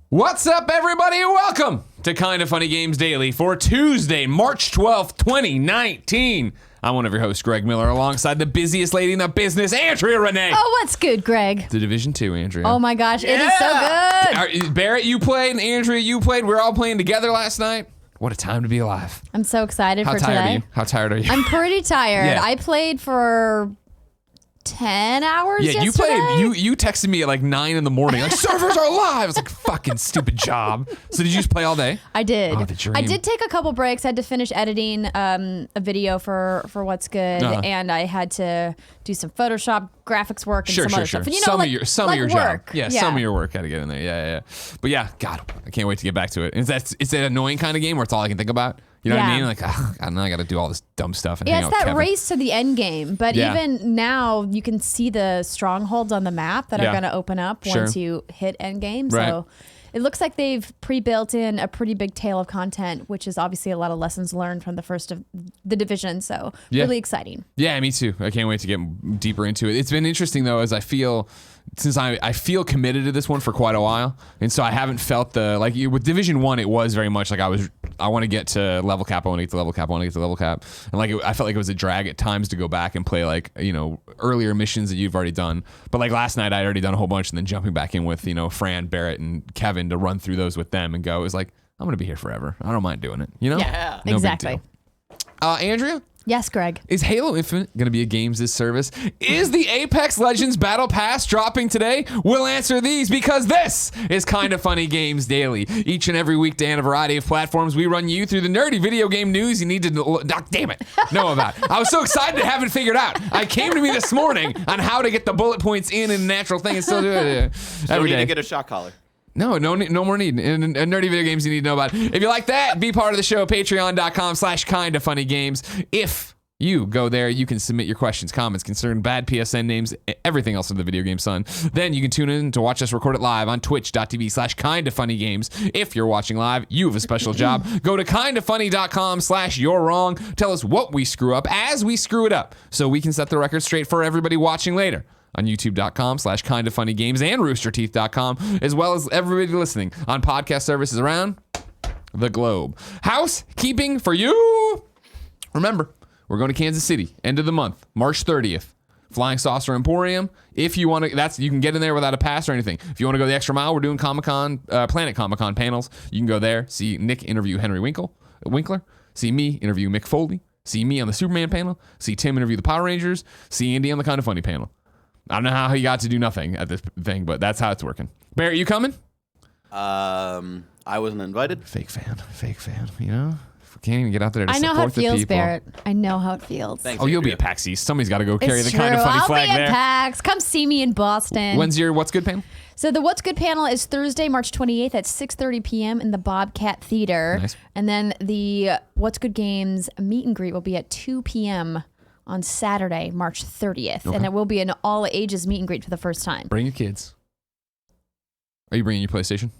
What's up, everybody? Welcome to Kinda Funny Games Daily for Tuesday, March 12th, 2019. I'm one of your hosts, Greg Miller, alongside the busiest lady in the business, Andrea Renee. Oh, what's good, Greg? The Division 2, Andrea. Oh my gosh, It is so good. Barrett, you played, and Andrea, you played. We were all playing together last night. What a time to be alive. I'm so excited for today. How tired are you? How tired are you? I'm pretty tired. Yeah. I played for 10 hours yesterday. You texted me at like 9 in the morning, like, servers are live. I was like, fucking stupid job. So did you just play all day? I did. Oh, the dream. I did take a couple breaks. I had to finish editing a video for What's Good, and I had to do some Photoshop graphics work and some other stuff. And you know, some of your work. job. Yeah, some of your work had to get in there. Yeah. But yeah, God, I can't wait to get back to it. It's that annoying kind of game where it's all I can think about. You know what I mean? Like, I know I got to do all this dumb stuff and hang out with Kevin. It's that race to the end game. But even now, you can see the strongholds on the map that are going to open up once you hit end game. Right. So it looks like they've pre-built in a pretty big tail of content, which is obviously a lot of lessons learned from the first of the division. So really exciting. Yeah, me too. I can't wait to get deeper into it. It's been interesting, though, as I feel... Since I feel committed to this one for quite a while, and so I haven't felt with Division 1, it was very much like I want to get to level cap, I want to get to level cap, I want to get to level cap, and I felt like it was a drag at times to go back and play earlier missions that you've already done. But like last night, I'd already done a whole bunch, and then jumping back in with Fran, Barrett, and Kevin to run through those with them and go. It was like, I'm gonna be here forever. I don't mind doing it. Yeah, no exactly. Big deal. Andrea. Yes, Greg. Is Halo Infinite going to be a games as service? Is the Apex Legends Battle Pass dropping today? We'll answer these because this is Kinda Funny Games Daily. Each and every weekday on a variety of platforms, we run you through the nerdy video game news you need to know about. I was so excited to have it figured out. I came to me this morning on how to get the bullet points in and natural thing and still do it every day. To get a shot collar. No more need. And nerdy video games you need to know about. If you like that, be part of the show, patreon.com/kindafunnygames. If you go there, you can submit your questions, comments, concern, bad PSN names, everything else in the video game sun. Then you can tune in to watch us record it live on twitch.tv/kindafunnygames. If you're watching live, you have a special job. Go to kindafunny.com/you're wrong. Tell us what we screw up as we screw it up so we can set the record straight for everybody watching later. On youtube.com/kindafunnygames and roosterteeth.com, as well as everybody listening on podcast services around the globe. Housekeeping for you. Remember, we're going to Kansas City, end of the month, March 30th. Flying Saucer Emporium. If you want to, you can get in there without a pass or anything. If you want to go the extra mile, we're doing Comic-Con, Planet Comic-Con panels. You can go there, see Nick interview Henry Winkler, see me interview Mick Foley, see me on the Superman panel, see Tim interview the Power Rangers, see Andy on the Kinda Funny panel. I don't know how he got to do nothing at this thing, but that's how it's working. Barrett, you coming? I wasn't invited. Fake fan, you know? Can't even get out there to support the people. I know how it feels, Barrett. I know how it feels. Thanks, you'll be at PAX East. Somebody's got to go carry the true. Kinda Funny flag there. I'll be at PAX. Come see me in Boston. When's your What's Good panel? So the What's Good panel is Thursday, March 28th at 6:30 p.m. in the Bobcat Theater. Nice. And then the What's Good Games meet and greet will be at 2 p.m. on Saturday, March 30th. Okay. And it will be an all-ages meet and greet for the first time. Bring your kids. Are you bringing your PlayStation?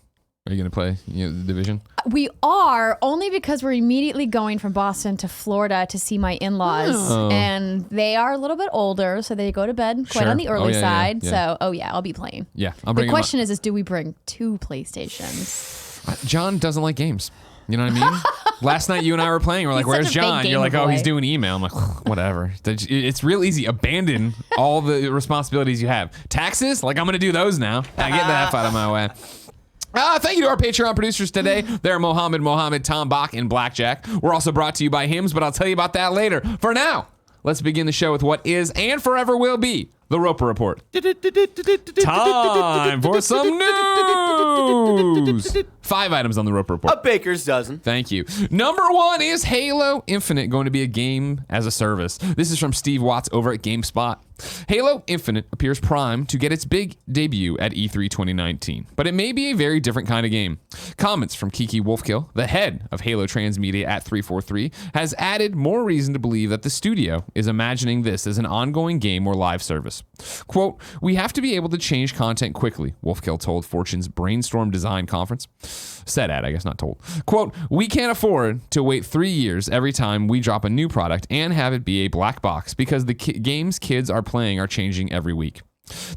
Are you going to play the Division? We are, only because we're immediately going from Boston to Florida to see my in-laws. Oh. And they are a little bit older, so they go to bed quite on the early side. Yeah. So, I'll be playing. Yeah, I'll bring The question is do we bring 2 PlayStations? John doesn't like games. You know what I mean? Last night you and I were playing. We're like, where's John? You're like, oh, he's doing email. I'm like, whatever. It's real easy. Abandon all the responsibilities you have. Taxes? Like, I'm going to do those now. I get that out of my way. Thank you to our Patreon producers today. They're Mohammed, Tom Bach, and Blackjack. We're also brought to you by Hims, but I'll tell you about that later. For now, let's begin the show with what is and forever will be the Roper Report. Time for some news. 5 items on the Roper Report. A baker's dozen. Thank you. Number 1 is Halo Infinite going to be a game as a service. This is from Steve Watts over at GameSpot. Halo Infinite appears primed to get its big debut at E3 2019, but it may be a very different kind of game. Comments from Kiki Wolfkill, the head of Halo Transmedia at 343, has added more reason to believe that the studio is imagining this as an ongoing game or live service. Quote, "We have to be able to change content quickly," Wolfkill told Fortune's Brainstorm Design Conference. Said at, I guess not told. Quote, "We can't afford to wait 3 years every time we drop a new product and have it be a black box because the games kids are playing are changing every week.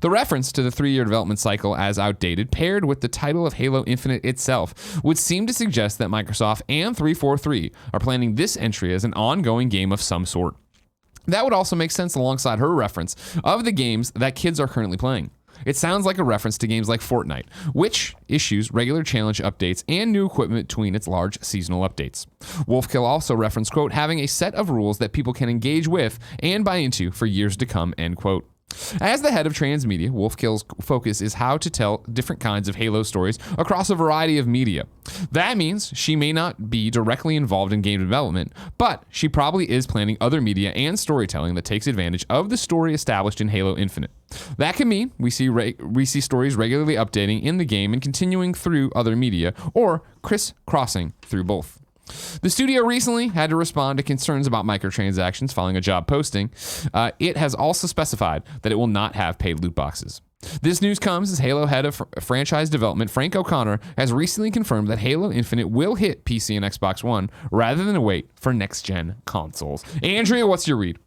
The reference to the 3-year development cycle as outdated, paired with the title of Halo Infinite itself, would seem to suggest that Microsoft and 343 are planning this entry as an ongoing game of some sort. That would also make sense alongside her reference of the games that kids are currently playing. It sounds like a reference to games like Fortnite, which issues regular challenge updates and new equipment between its large seasonal updates. Wolfkill also referenced, quote, having a set of rules that people can engage with and buy into for years to come, end quote. As the head of Transmedia, Wolfkill's focus is how to tell different kinds of Halo stories across a variety of media. That means she may not be directly involved in game development, but she probably is planning other media and storytelling that takes advantage of the story established in Halo Infinite. That can mean we see stories regularly updating in the game and continuing through other media, or crisscrossing through both. The studio recently had to respond to concerns about microtransactions following a job posting. It has also specified that it will not have paid loot boxes. This news comes as Halo head of franchise development Frank O'Connor has recently confirmed that Halo Infinite will hit PC and Xbox One rather than wait for next-gen consoles. Andrea, what's your read?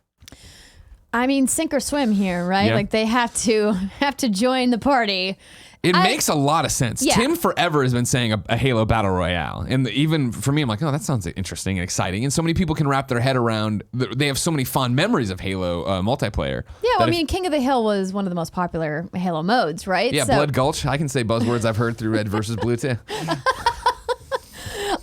I mean, sink or swim here, right? Yeah. Like they have to join the party. It makes a lot of sense. Yeah. Tim forever has been saying a Halo Battle Royale. And even for me, I'm like, oh, that sounds interesting and exciting. And so many people can wrap their head around, they have so many fond memories of Halo multiplayer. Yeah, well, I mean, King of the Hill was one of the most popular Halo modes, right? Yeah, So Blood Gulch. I can say buzzwords I've heard through Red versus Blue too.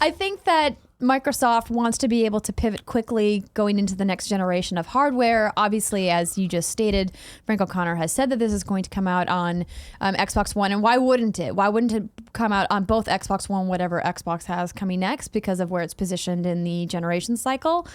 I think that Microsoft wants to be able to pivot quickly going into the next generation of hardware. Obviously, as you just stated, Frank O'Connor has said that this is going to come out on Xbox One. And why wouldn't it? Why wouldn't it come out on both Xbox One, whatever Xbox has coming next, because of where it's positioned in the generation cycle?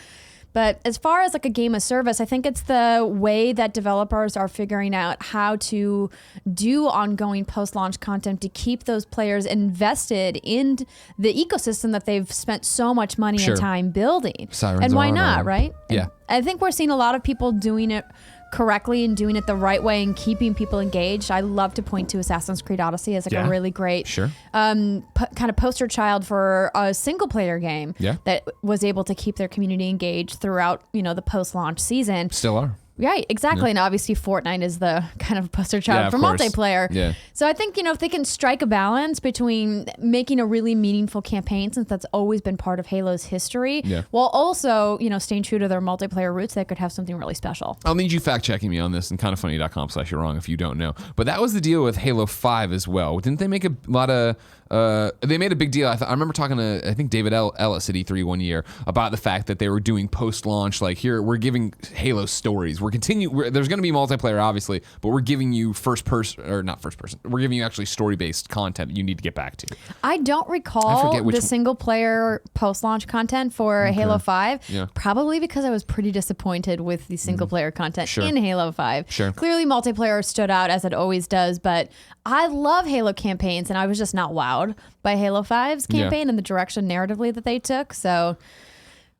But as far as like a game of service, I think it's the way that developers are figuring out how to do ongoing post-launch content to keep those players invested in the ecosystem that they've spent so much money and time building. Sirens and why Alarm. not, right? Yeah. And I think we're seeing a lot of people doing it correctly and doing it the right way and keeping people engaged. I love to point to Assassin's Creed Odyssey as like a really great kind of poster child for a single player game that was able to keep their community engaged throughout, the post-launch season. Still are. Right, exactly. And obviously Fortnite is the kind of poster child for multiplayer. Yeah. So I think, if they can strike a balance between making a really meaningful campaign, since that's always been part of Halo's history, while also, staying true to their multiplayer roots, they could have something really special. I'll need you fact checking me on this and kindoffunny.com/you're wrong if you don't know. But that was the deal with Halo 5 as well. Didn't they make a lot of they made a big deal. I remember talking to, I think, David Ellis at E3 one year about the fact that they were doing post-launch, like, here, we're giving Halo stories. There's going to be multiplayer, obviously, but we're giving you we're giving you actually story-based content that you need to get back to. I don't recall the single-player post-launch content for Halo 5, probably because I was pretty disappointed with the single-player content in Halo 5. Clearly, multiplayer stood out, as it always does, but I love Halo campaigns, and I was just not wowed by Halo 5's campaign and the direction narratively that they took. So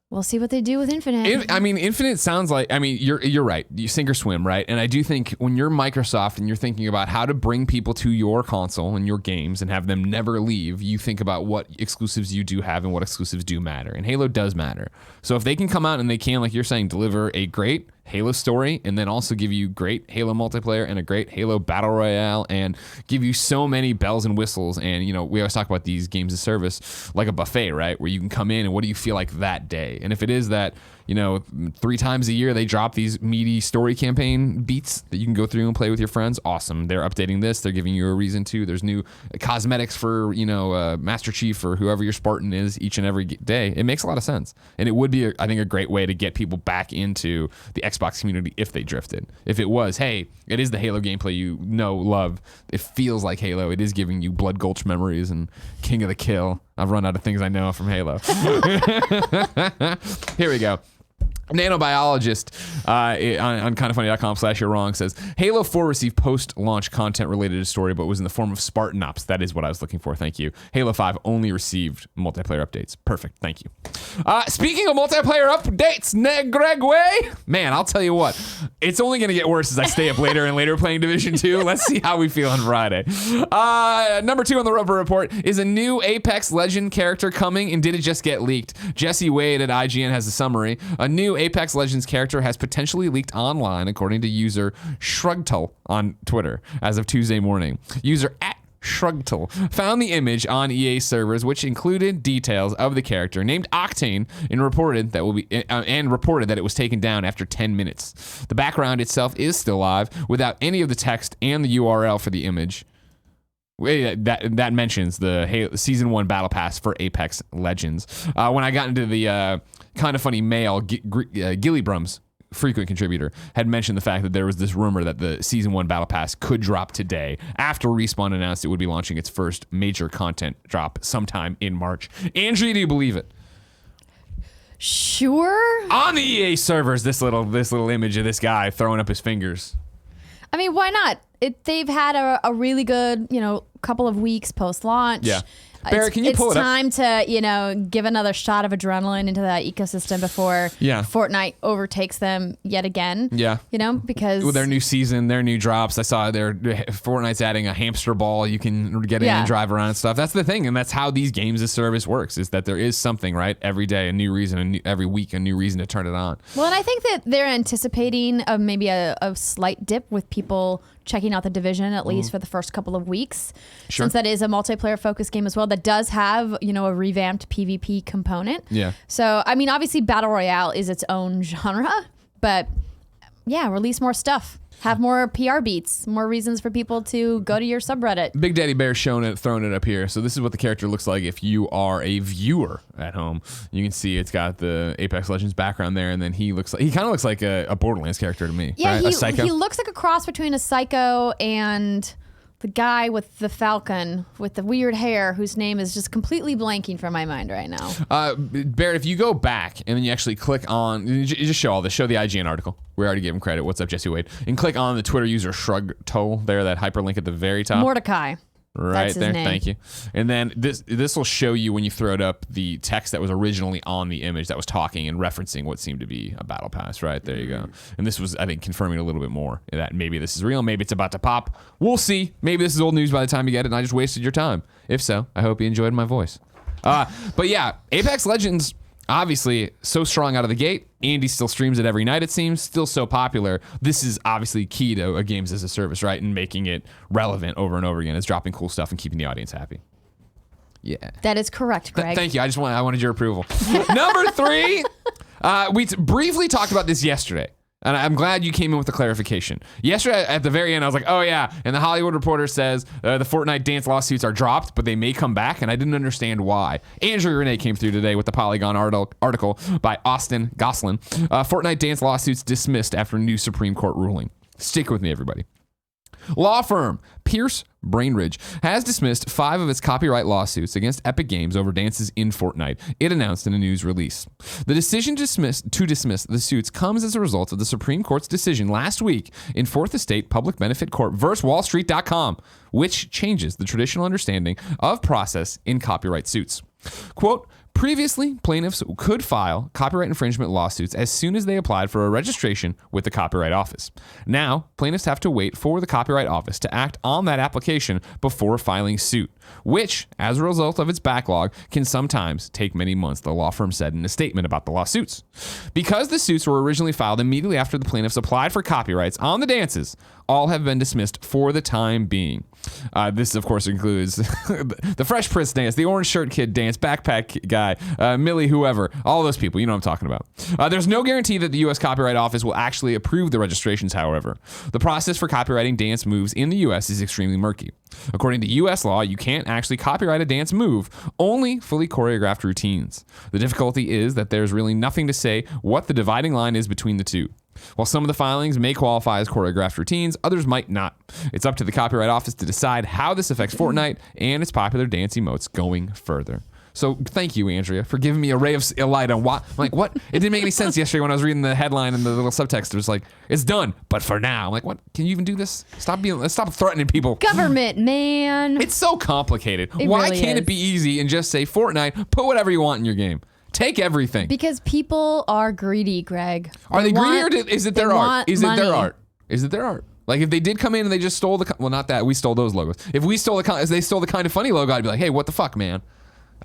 we'll see what they do with Infinite. Infinite sounds like, you're right. You sink or swim, right? And I do think when you're Microsoft and you're thinking about how to bring people to your console and your games and have them never leave, you think about what exclusives you do have and what exclusives do matter. And Halo does matter. So if they can come out and they can, like you're saying, deliver a great Halo story and then also give you great Halo multiplayer and a great Halo Battle Royale and give you so many bells and whistles, and we always talk about these games of service like a buffet, right, where you can come in and what do you feel like that day. And if it is that 3 times a year they drop these meaty story campaign beats that you can go through and play with your friends, awesome. They're updating this, they're giving you a reason to. There's new cosmetics for Master Chief or whoever your Spartan is each and every day. It makes a lot of sense, and it would be I think a great way to get people back into the Xbox community if they drifted. If it was, hey, it is the Halo gameplay love, it feels like Halo, it is giving you Blood Gulch memories and King of the Kill. I've run out of things I know from Halo. Here we go. Nanobiologist on kindoffunny.com/you're wrong says Halo 4 received post-launch content related to story, but was in the form of Spartan Ops. That is what I was looking for. Thank you. Halo 5 only received multiplayer updates. Perfect. Thank you. Speaking of multiplayer updates, Greg Way, man, I'll tell you what, it's only going to get worse as I stay up later and later playing Division 2. Let's see how we feel on Friday. Number 2 on the Rover Report is a new Apex Legend character coming, and did it just get leaked? Jesse Wade at IGN has a summary. A new new Apex Legends character has potentially leaked online, according to user Shrugtul on Twitter as of Tuesday morning. User @Shrugtul found the image on EA servers, which included details of the character named Octane, and reported that it was taken down after 10 minutes. The background itself is still live without any of the text and the URL for the image. That mentions the Season 1 Battle Pass for Apex Legends. When I got into the kind of funny mail, Gilly Brums, frequent contributor, had mentioned the fact that there was this rumor that the Season 1 Battle Pass could drop today after Respawn announced it would be launching its first major content drop sometime in March. Andrea, do you believe it? Sure. On the EA servers, this little image of this guy throwing up his fingers. I mean, why not? They've had a really good, couple of weeks post-launch. Yeah. Barrett, can you pull it up? It's time to, give another shot of adrenaline into that ecosystem before Fortnite overtakes them yet again. Yeah. Because... With their new season, their new drops, I saw Fortnite's adding a hamster ball you can get in and drive around and stuff. That's the thing, and that's how these games as service works, is that there is something, right? Every day, a new reason, every week, a new reason to turn it on. Well, and I think that they're anticipating maybe a slight dip with people checking out The Division, at least for the first couple of weeks. Sure. Since that is a multiplayer-focused game as well that does have, a revamped PvP component. Yeah. So, I mean, obviously, Battle Royale is its own genre, but, release more stuff. Have more PR beats, more reasons for people to go to your subreddit. Big Daddy Bear's throwing it up here. So this is what the character looks like if you are a viewer at home. You can see it's got the Apex Legends background there, and then he kind of looks like a Borderlands character to me. Yeah, right? A Psycho. He looks like a cross between a Psycho and the guy with the falcon with the weird hair, whose name is just completely blanking from my mind right now. Barrett, if you go back and then you actually click on, you just show the IGN article. We already gave him credit. What's up, Jesse Wade? And click on the Twitter user Shrugtul there, that hyperlink at the very top. Mordecai. Right That's there, his name. thank you. And then this will show you when you throw it up the text that was originally on the image that was talking and referencing what seemed to be a battle pass. Right there, you go. And this was, I think, confirming a little bit more that maybe this is real, maybe it's about to pop. We'll see. Maybe this is old news by the time you get it, and I just wasted your time. If so, I hope you enjoyed my voice. But yeah, Apex Legends. Obviously, so strong out of the gate. Andy still streams it every night, it seems. Still so popular. This is obviously key to a games as a service, right? And making it relevant over and over again. It's dropping cool stuff and keeping the audience happy. Yeah. That is correct, Greg. Thank you. I wanted your approval. Number 3. We briefly talked about this yesterday. And I'm glad you came in with the clarification. Yesterday, at the very end, I was like, oh, yeah. And the Hollywood Reporter says the Fortnite dance lawsuits are dropped, but they may come back. And I didn't understand why. Andrea Renee came through today with the Polygon article by Austin Goslin. Fortnite dance lawsuits dismissed after new Supreme Court ruling. Stick with me, everybody. Law firm Pierce Brainridge has dismissed 5 of its copyright lawsuits against Epic Games over dances in Fortnite, it announced in a news release. The decision to dismiss the suits comes as a result of the Supreme Court's decision last week in Fourth Estate Public Benefit Corp vs. WallStreet.com, which changes the traditional understanding of process in copyright suits. Quote, previously, plaintiffs could file copyright infringement lawsuits as soon as they applied for a registration with the Copyright Office. Now, plaintiffs have to wait for the Copyright Office to act on that application before filing suit, which, as a result of its backlog, can sometimes take many months, the law firm said in a statement about the lawsuits. Because the suits were originally filed immediately after the plaintiffs applied for copyrights on the dances, all have been dismissed for the time being. This, of course, includes the Fresh Prince dance, the Orange Shirt Kid dance, Backpack Guy, Millie, whoever, all those people. You know what I'm talking about. There's no guarantee that the U.S. Copyright Office will actually approve the registrations, however. The process for copyrighting dance moves in the U.S. is extremely murky. According to U.S. law, you can't actually copyright a dance move, only fully choreographed routines. The difficulty is that there's really nothing to say what the dividing line is between the two. While some of the filings may qualify as choreographed routines, others might not. It's up to the Copyright Office to decide how this affects Fortnite and its popular dance emotes going further. So thank you, Andrea, for giving me a ray of light on what. I'm like, what? It didn't make any sense yesterday when I was reading the headline and the little subtext. It was like, it's done, but for now. I'm like, what? Can you even do this? Stop threatening people. Government, man. It's so complicated. It Why really can't is. it be easy and just say Fortnite, put whatever you want in your game? Take everything. Because people are greedy, Greg. Are they greedy, or is it their art? Is it money. their art? Is it their art? Like if they did come in and they just stole well, not that we stole those logos. If they stole the Kind of Funny logo, I'd be like, hey, what the fuck, man?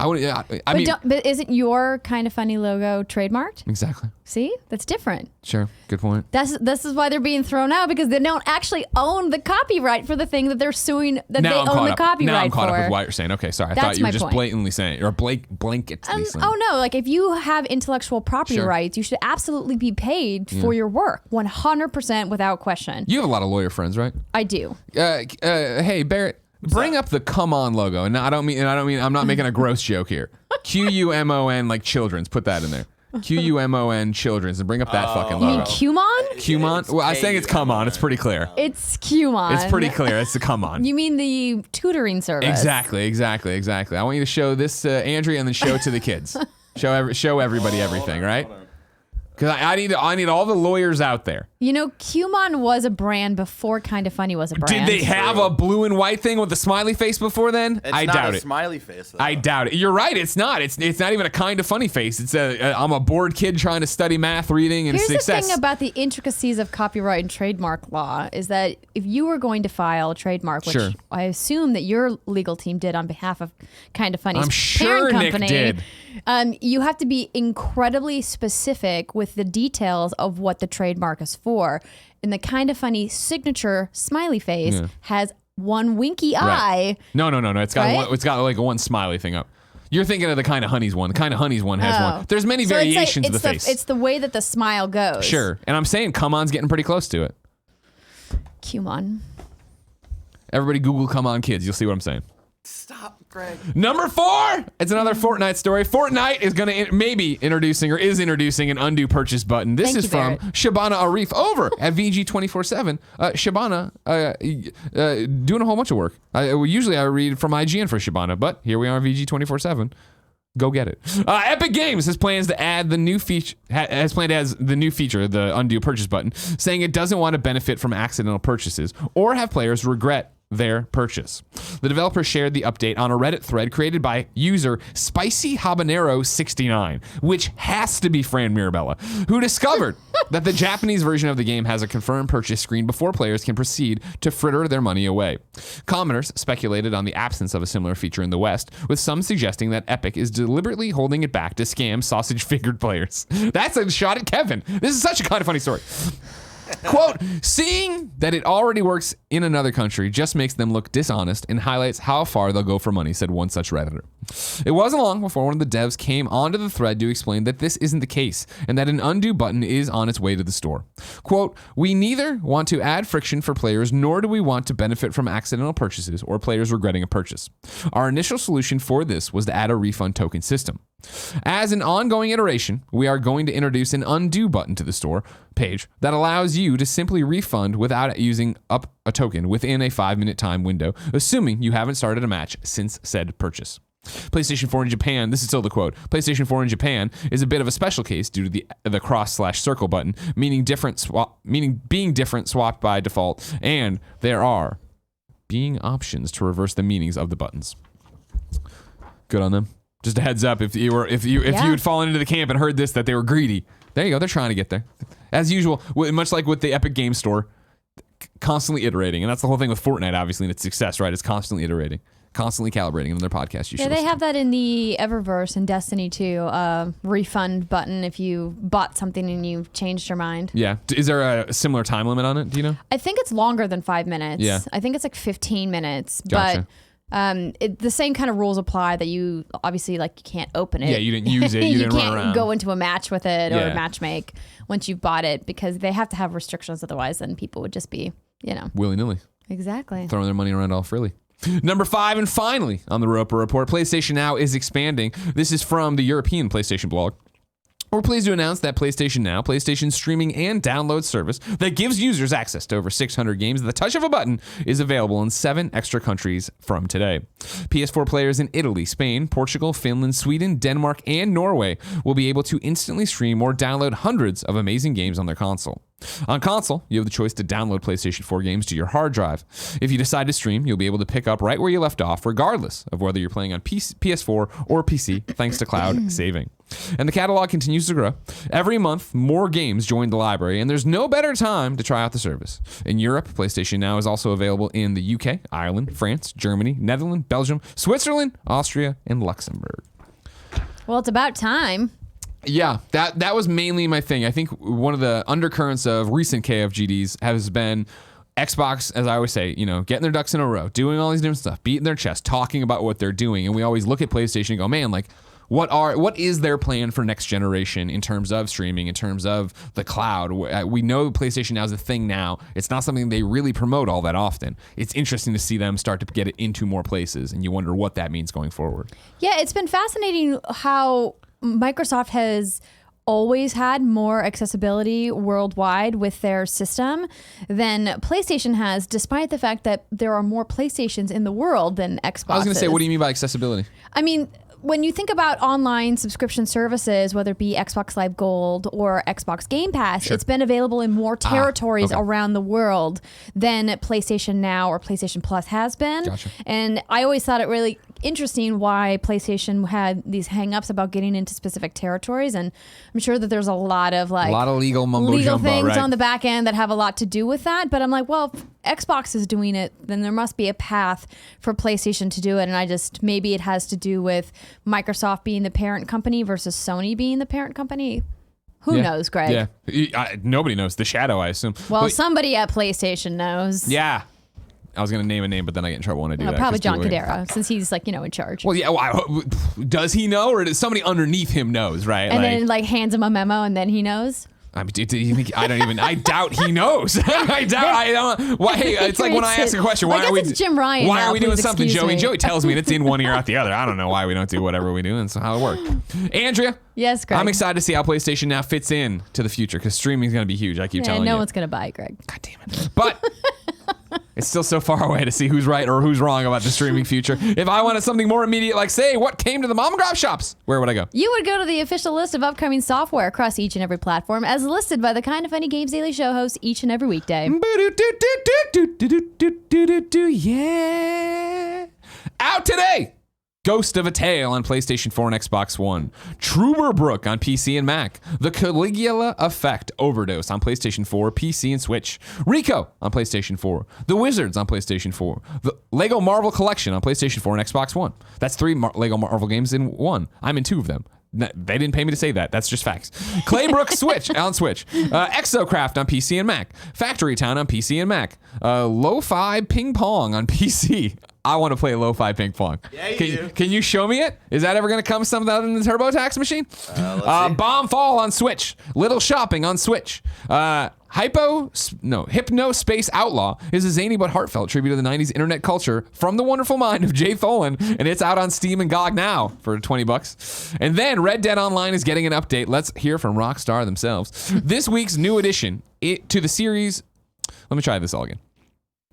I would. I mean, but isn't your Kind of Funny logo trademarked? exactly. See, that's different. Sure. Good point. This is why they're being thrown out, because they don't actually own the copyright for the thing that they're suing, that Now they I'm own caught the up. copyright Now I'm caught for. up with what you're saying. Okay, sorry. I That's thought you were my just point. blatantly saying, or blanketly saying. Oh no, like if you have intellectual property Sure. rights, you should absolutely be paid for your work, 100% without question. You have a lot of lawyer friends, right? I do. Hey, Barrett, bring up the "Come On" logo, and I don't mean I'm not making a gross joke here. QUMON, like children's. Put that in there. QUMON children's, and bring up that fucking You mean logo. Cumon? Cumon? Well, I was saying it's "Come On." It's pretty clear. It's Cumon. It's pretty clear. It's the "Come On." You mean the tutoring service? Exactly. I want you to show this to Andrea and then show it to the kids. Show everybody everything, right? Because I need all the lawyers out there. You know, Cumon was a brand before Kind of Funny was a brand. Did they have a blue and white thing with a smiley face before then? It's I not doubt a it. smiley face, though. I doubt it. You're right. It's not. It's not even a Kind of Funny face. It's I'm a bored kid trying to study math, reading, and Here's success. the thing about the intricacies of copyright and trademark law is that if you were going to file a trademark, which Sure. I assume that your legal team did on behalf of Kind of Funny's I'm sure parent Nick company, did. You have to be incredibly specific with the details of what the trademark is for. And the Kind of Funny signature smiley face has one winky eye. No. It's got Right? it's got like one smiley thing up. You're thinking of the Kind of Honey's one. The Kind of Honey's one has one. There's many So it's like- variations of it's the face. It's the way that the smile goes. Sure. And I'm saying "Come On's" getting pretty close to it. Cumon. Everybody Google "Come On Kids." You'll see what I'm saying. Stop, Greg. Number 4, it's another Fortnite story. Fortnite is going to maybe introducing an undo purchase button. This Thank is you, from Barrett. Shabana Arif over at VG247. Shabana doing a whole bunch of work. Usually I read from IGN for Shabana, but here we are on VG247. Go get it. Epic Games has plans to add the new feature. The undo purchase button, saying it doesn't want to benefit from accidental purchases or have players regret their purchase. The developer shared the update on a Reddit thread created by user Spicy Habanero 69, which has to be Fran Mirabella, who discovered that the Japanese version of the game has a confirmed purchase screen before players can proceed to fritter their money away. Commenters speculated on the absence of a similar feature in the West, with some suggesting that Epic is deliberately holding it back to scam sausage-fingered players. That's a shot at Kevin. This is such a kind of funny story. Quote, seeing that it already works in another country just makes them look dishonest and highlights how far they'll go for money, said one such Redditor. It wasn't long before one of the devs came onto the thread to explain that this isn't the case and that an undo button is on its way to the store. Quote, we neither want to add friction for players nor do we want to benefit from accidental purchases or players regretting a purchase. Our initial solution for this was to add a refund token system. As an ongoing iteration, we are going to introduce an undo button to the store page that allows you to simply refund without using up a token within a 5-minute time window, assuming you haven't started a match since said purchase. PlayStation 4 in Japan, this is still the quote, PlayStation 4 in Japan is a bit of a special case due to the cross/circle button, meaning being different swapped by default, and there are being options to reverse the meanings of the buttons. Good on them. Just a heads up, if you had fallen into the camp and heard this, that they were greedy. There you go. They're trying to get there. As usual, much like with the Epic Games Store, constantly iterating. And that's the whole thing with Fortnite, obviously, and its success, right? It's constantly iterating, constantly calibrating on their podcast. Yeah, they have that in the Eververse and Destiny too. Refund button if you bought something and you changed your mind. Yeah. Is there a similar time limit on it? Do you know? I think it's longer than 5 minutes. Yeah. I think it's like 15 minutes. Gotcha. But the same kind of rules apply that you obviously you can't open it. Yeah, you didn't use it. You didn't run around. can't go into a match with it Yeah. or matchmake once you've bought it because they have to have restrictions. Otherwise, then people would just be, willy-nilly. Exactly. Throwing their money around all freely. Number 5, and finally on the Roper Report, PlayStation Now is expanding. This is from the European PlayStation blog. We're pleased to announce that PlayStation Now, PlayStation's streaming and download service that gives users access to over 600 games at the touch of a button, is available in 7 extra countries from today. PS4 players in Italy, Spain, Portugal, Finland, Sweden, Denmark, and Norway will be able to instantly stream or download hundreds of amazing games on their console. On console, you have the choice to download PlayStation 4 games to your hard drive. If you decide to stream, you'll be able to pick up right where you left off, regardless of whether you're playing on PS4 or PC, thanks to cloud saving. And the catalog continues to grow. Every month, more games join the library, and there's no better time to try out the service. In Europe, PlayStation Now is also available in the UK, Ireland, France, Germany, Netherlands, Belgium, Switzerland, Austria, and Luxembourg. Well, it's about time. Yeah, that was mainly my thing. I think one of the undercurrents of recent KFGDs has been Xbox, as I always say, getting their ducks in a row, doing all these different stuff, beating their chest, talking about what they're doing. And we always look at PlayStation and go, man, like, what is their plan for next generation in terms of streaming, in terms of the cloud? We know PlayStation Now is a thing now. It's not something they really promote all that often. It's interesting to see them start to get it into more places, and you wonder what that means going forward. Yeah, it's been fascinating how Microsoft has always had more accessibility worldwide with their system than PlayStation has, despite the fact that there are more PlayStations in the world than Xbox. I was going to say, what do you mean by accessibility? I mean, when you think about online subscription services, whether it be Xbox Live Gold or Xbox Game Pass, Sure. It's been available in more territories okay. around the world than PlayStation Now or PlayStation Plus has been. Gotcha. And I always thought it really interesting why PlayStation had these hang-ups about getting into specific territories. And I'm sure that there's a lot of legal mumbo legal jumbo, things right? on the back end that have a lot to do with that. But I'm like, well, if Xbox is doing it, then there must be a path for PlayStation to do it. And maybe it has to do with Microsoft being the parent company versus Sony being the parent company. Who knows, Greg? Yeah. Nobody knows. The Shadow, I assume. Well, But- somebody at PlayStation knows. Yeah. I was going to name a name, but then I get in trouble when I do that. Probably 'cause John people are- Cadera, since he's in charge. Well, yeah. Does he know, or does somebody underneath him knows, right? And then hands him a memo, and then he knows. I mean, do you think? I doubt he knows. I don't. Why? Hey, it's like when I ask a question. Why are we? It's Jim Ryan. Why now, are we doing please something, excuse Joey? me. Joey tells me, and it's in one ear out the other. I don't know why we don't do whatever we do, and so how it works. Andrea. Yes, Greg. I'm excited to see how PlayStation Now fits in to the future because streaming is going to be huge. I keep telling no you. one's gonna buy it, Greg. God damn it. But it's still so far away to see who's right or who's wrong about the streaming future. If I wanted something more immediate, like say what came to the mom and grab shops, where would I go? You would go to the official list of upcoming software across each and every platform, as listed by the Kind of Funny Games Daily Show hosts each and every weekday. Yeah. Out today. Ghost of a Tale on PlayStation 4 and Xbox One. Truberbrook on PC and Mac. The Caligula Effect Overdose on PlayStation 4, PC, and Switch. Rico on PlayStation 4. The Wizards on PlayStation 4. The Lego Marvel Collection on PlayStation 4 and Xbox One. That's 3 Lego Marvel games in one. I'm in 2 of them. They didn't pay me to say that. That's just facts. Claybrook Switch on Switch. Exocraft on PC and Mac. Factory Town on PC and Mac. Lo-Fi Ping Pong on PC. I want to play Lo-Fi Ping Pong. Yeah, you do. Can you show me it? Is that ever going to come something other than the TurboTax machine? Let's see. Bomb Fall on Switch. Little Shopping on Switch. Hypno Space Outlaw is a zany but heartfelt tribute to the 90s internet culture from the wonderful mind of Jay Tholen, and it's out on Steam and GOG now for $20. And then Red Dead Online is getting an update. Let's hear from Rockstar themselves. This week's new addition to the series. Let me try this all again.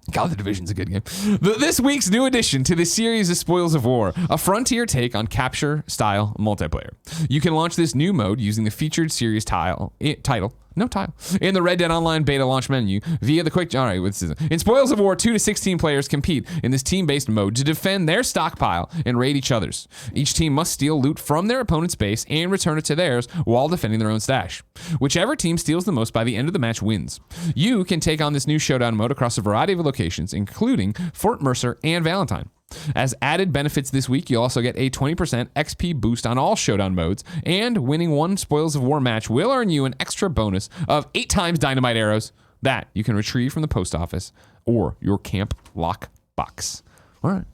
God, The Division's a good game. This week's new addition to the series is Spoils of War, a frontier take on capture-style multiplayer. You can launch this new mode using the featured series title in the Red Dead Online beta launch menu via the quick. All right, in Spoils of War, 2 to 16 players compete in this team-based mode to defend their stockpile and raid each other's. Each team must steal loot from their opponent's base and return it to theirs while defending their own stash. Whichever team steals the most by the end of the match wins. You can take on this new showdown mode across a variety of locations, including Fort Mercer and Valentine. As added benefits this week, you'll also get a 20% XP boost on all showdown modes, and winning one Spoils of War match will earn you an extra bonus of 8 times dynamite arrows that you can retrieve from the post office or your camp lock box. All right.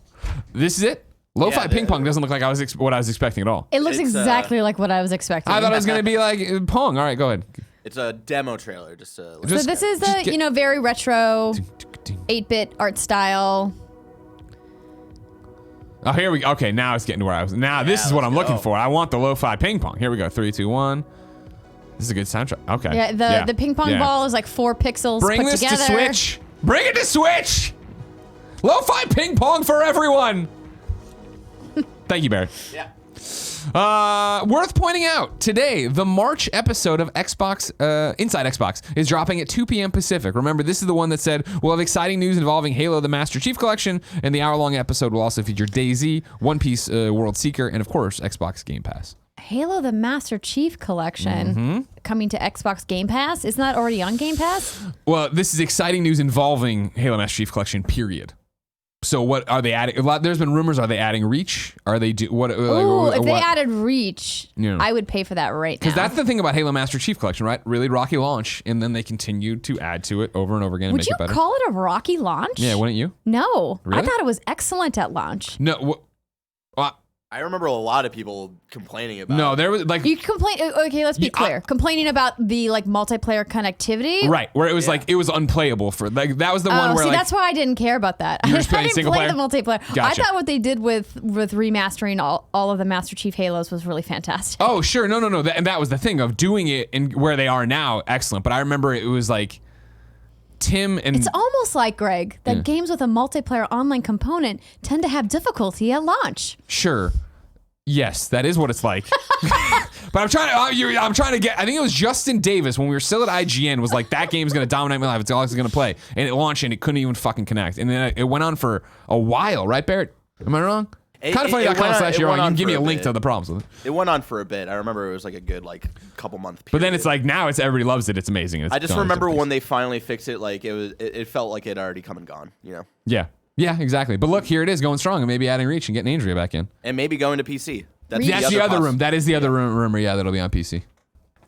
This is it. Lo-fi ping pong doesn't look like what I was expecting at all. It looks It's, exactly like what I was expecting. I thought it was going to be like Pong. All right, go ahead. It's a demo trailer. so this is the very retro 8-bit art style. Oh, here we go. Okay, now it's getting to where I was. Now this is what I'm looking for. I want the lo-fi ping pong. Here we go. 3, 2, 1. This is a good soundtrack. Okay. Yeah, the ping pong ball is like 4 pixels Bring put this together. to Switch. Bring it to Switch. Lo-fi ping pong for everyone. Thank you, Barry. Yeah. Worth pointing out, today, the March episode of Xbox, Inside Xbox, is dropping at 2 p.m. Pacific. Remember, this is the one that said, we'll have exciting news involving Halo the Master Chief Collection, and the hour-long episode will also feature DayZ, One Piece World Seeker, and of course, Xbox Game Pass. Halo the Master Chief Collection coming to Xbox Game Pass. Isn't that already on Game Pass? Well, this is exciting news involving Halo Master Chief Collection, period. So what are they adding? There's been rumors. Are they adding Reach? Are they do what? Ooh, if they what? added Reach, I would pay for that right now. Because that's the thing about Halo Master Chief Collection, right? Really rocky launch, and then they continue to add to it over and over again and Would make you it better. call it a rocky launch? Yeah, wouldn't you? No. Really? I thought it was excellent at launch. No. I remember a lot of people complaining about No, it. there was like You complain. Okay, let's be clear. Complaining about the multiplayer connectivity. right where it was like it was unplayable for that was the one where see, like that's why I didn't care about that. You were I just playing didn't single play player? the multiplayer. Gotcha. I thought what they did with remastering all of the Master Chief Halos was really fantastic. oh sure no and that was the thing of doing it and where they are now excellent. But I remember it was like Tim and It's almost like, Greg, that games with a multiplayer online component tend to have difficulty at launch. sure. Yes, that is what it's like. But I'm trying to get. I think it was Justin Davis when we were still at IGN was like that game's gonna dominate my life. It's all it's gonna play, and it launched and it couldn't even fucking connect. And then it went on for a while, right, Barrett? Am I wrong? It Funny.com/you're went wrong. You on can give me for a a link bit. to the problems with it. It went on for a bit. I remember it was like a good couple month period. But then it's like now it's everybody loves it. It's amazing. It's I just gone remember to when they finally fixed it. Like it felt like it had already come and gone. You know, yeah, exactly. But look, here it is going strong and maybe adding Reach and getting Andrea back in. and maybe going to PC. Reach. That's the other poss- room. That is the other rumor. Yeah, that'll be on PC.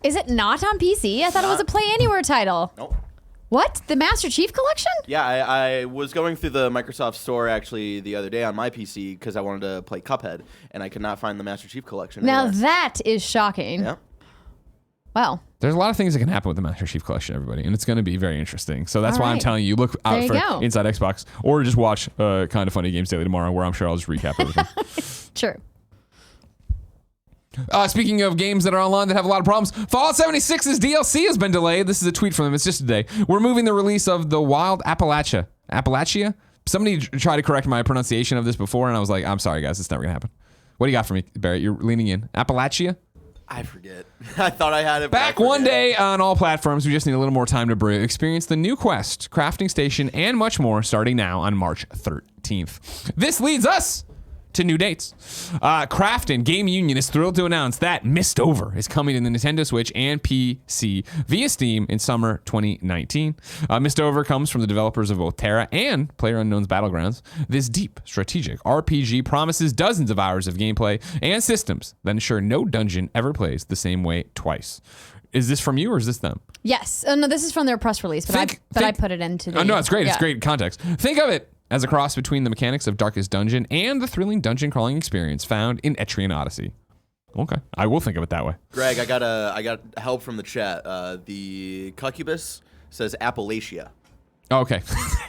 Is it not on PC? I thought it was a Play Anywhere title. Nope. What? The Master Chief Collection? Yeah, I was going through the Microsoft Store actually the other day on my PC because I wanted to play Cuphead, and I could not find the Master Chief Collection. Now anywhere. that is shocking. Yeah. Well, There's a lot of things that can happen with the Master Chief Collection, everybody, and it's going to be very interesting. So that's why I'm right. telling you, look out There you for go. Inside Xbox, or just watch Kind of Funny Games Daily tomorrow, where I'm sure I'll just recap everything. true. Speaking of games that are online that have a lot of problems, Fallout 76's DLC has been delayed. This is a tweet from them. It's just today. We're moving the release of the Wild Appalachia? Somebody tried to correct my pronunciation of this before, and I was like, I'm sorry, guys. It's never going to happen. What do you got for me, Barrett? You're leaning in. Appalachia? I forget. I thought I had it. but I Back one forget. day on all platforms. We just need a little more time to brew. Experience the new quest, crafting station, and much more starting now on March 13th. This leads us to new dates. Crafton Game Union is thrilled to announce that Mist Over is coming to the Nintendo Switch and PC via Steam in summer 2019. Mist Over comes from the developers of both Terra and PlayerUnknown's Battlegrounds. This deep, strategic RPG promises dozens of hours of gameplay and systems that ensure no dungeon ever plays the same way twice. Is this from you or is this them? Yes. No, this is from their press release, but I put it into the... Oh, no, it's great. It's yeah. great context. Think of it as a cross between the mechanics of Darkest Dungeon and the thrilling dungeon crawling experience found in Etrian Odyssey. Okay, I will think of it that way. Greg, I got help from the chat. The Cucubus says Appalachia. Okay.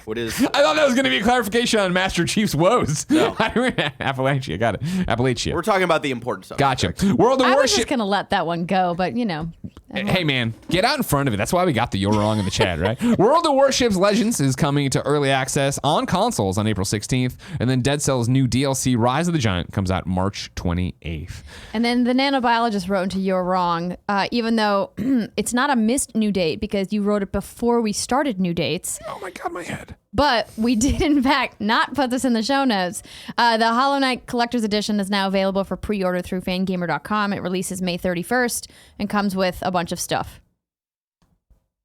What is? I thought that was going to be a clarification on Master Chief's woes. No. Appalachia, got it. Appalachia. We're talking about the important stuff. Gotcha. World of I was Warship. just going to let that one go, but, you know. Hey, man, get out in front of it. That's why we got the You're Wrong in the chat, right? World of Warships Legends is coming to early access on consoles on April 16th. And then Dead Cell's new DLC, Rise of the Giant, comes out March 28th. And then the nanobiologist wrote into You're Wrong, even though it's not a missed new date because you wrote it before we started new dates. Oh, my God, my head. But we did, in fact, not put this in the show notes. The Hollow Knight Collector's Edition is now available for pre-order through fangamer.com. It releases May 31st and comes with a bunch of stuff.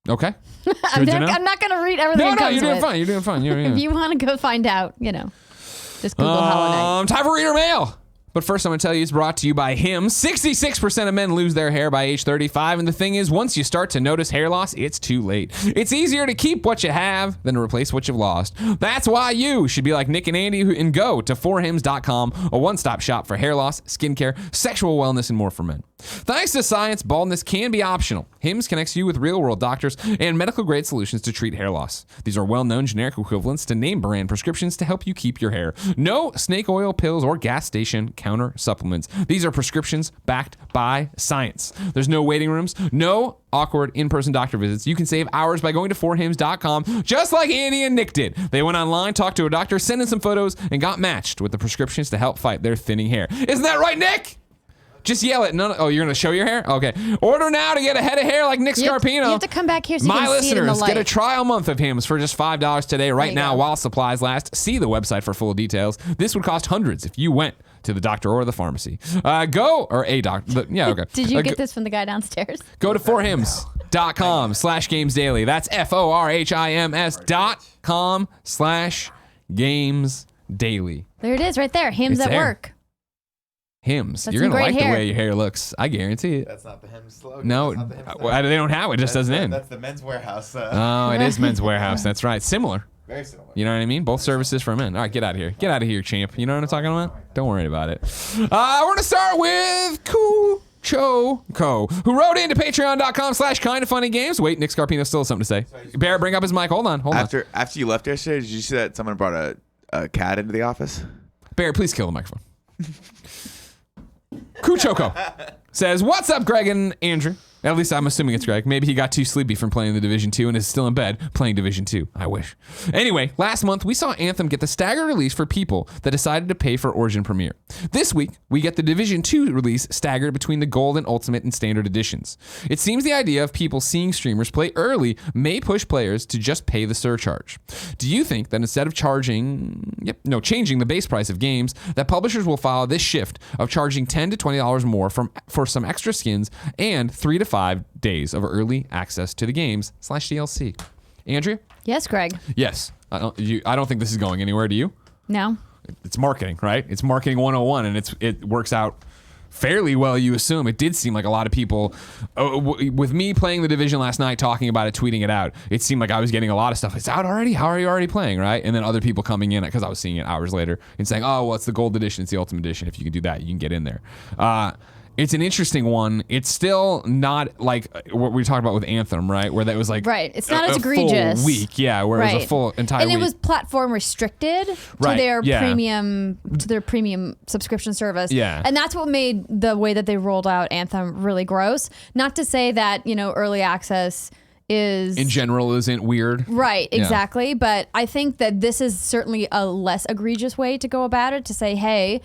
Okay. I'm Good to know. not going to read everything it No, comes you're doing with. fine. You're doing fine. If you want to go find out, you know, just Google Hollow Knight. Time for Reader Mail. But first, I'm going to tell you it's brought to you by him. 66% of men lose their hair by age 35. And the thing is, once you start to notice hair loss, it's too late. It's easier to keep what you have than to replace what you've lost. That's why you should be like Nick and Andy and go to forhims.com, a one-stop shop for hair loss, skincare, sexual wellness, and more for men. Thanks to science, baldness can be optional. Hims connects you with real-world doctors and medical-grade solutions to treat hair loss. These are well-known generic equivalents to name-brand prescriptions to help you keep your hair. No snake oil pills or gas station counter supplements. These are prescriptions backed by science. There's no waiting rooms, no awkward in-person doctor visits. You can save hours by going to forhims.com, just like Andy and Nick did. They went online, talked to a doctor, sent in some photos, and got matched with the prescriptions to help fight their thinning hair. Isn't that right, Nick? Just yell it. No, oh, you're going to show your hair? Okay. Order now to get a head of hair like Nick Scarpino. You have to come back here so My you can see it in the listeners, light. get a trial month of Hims for just $5 today, right you now, go. while supplies last. See the website for full details. This would cost hundreds if you went to the doctor or the pharmacy. Go, or a doctor. Yeah, okay. Did you get this from the guy downstairs? Go to forhims.com/gamesdaily. That's forhims.com/gamesdaily. There it is right there. Hymns It's at there. work. Hymns. That's You're going to some like great the hair. way your hair looks. I guarantee it. That's not the Hims slogan. No, That's not the Hims slogan. they don't have it. It just doesn't end. That's the Men's Warehouse. Oh, it is Men's Warehouse. That's right. Similar. Very similar. You know what I mean? Both services for men. All right, get out of here. Get out of here, champ. You know what I'm talking about? Don't worry about it. We're going to start with Kuchoco, who wrote into patreon.com/kindoffunnygames. Wait, Nick Scarpino still has something to say. Bear, bring up his mic. Hold on. After you left yesterday, did you see that someone brought a cat into the office? Bear, please kill the microphone. Kuchoco says, "What's up, Greg and Andrew?" At least I'm assuming it's Greg. Maybe he got too sleepy from playing the Division 2 and is still in bed playing Division 2. I wish. Anyway, last month we saw Anthem get the staggered release for people that decided to pay for Origin Premier. This week, we get the Division 2 release staggered between the Gold and Ultimate and Standard editions. It seems the idea of people seeing streamers play early may push players to just pay the surcharge. Do you think that instead of changing the base price of games, that publishers will follow this shift of charging $10 to $20 more for some extra skins and 3 to 5 days of early access to the games /DLC. Andrea? Yes, Greg. Yes. I don't think this is going anywhere. Do you? No. It's marketing, right? It's marketing 101, and it works out fairly well, you assume. It did seem like a lot of people, with me playing the Division last night, talking about it, tweeting it out, it seemed like I was getting a lot of stuff. It's out already? How are you already playing, right? And then other people coming in, because I was seeing it hours later, and saying, oh, well, it's the Gold Edition, it's the Ultimate Edition. If you can do that, you can get in there. It's an interesting one. It's still not like what we talked about with Anthem, right? Where that was like It's not as a egregious. full week, yeah. Where it was a full entire week. And it was platform restricted to their premium subscription service. Yeah. And that's what made the way that they rolled out Anthem really gross. Not to say that early access is in general isn't weird. Right, exactly. But I think that this is certainly a less egregious way to go about it, to say, hey,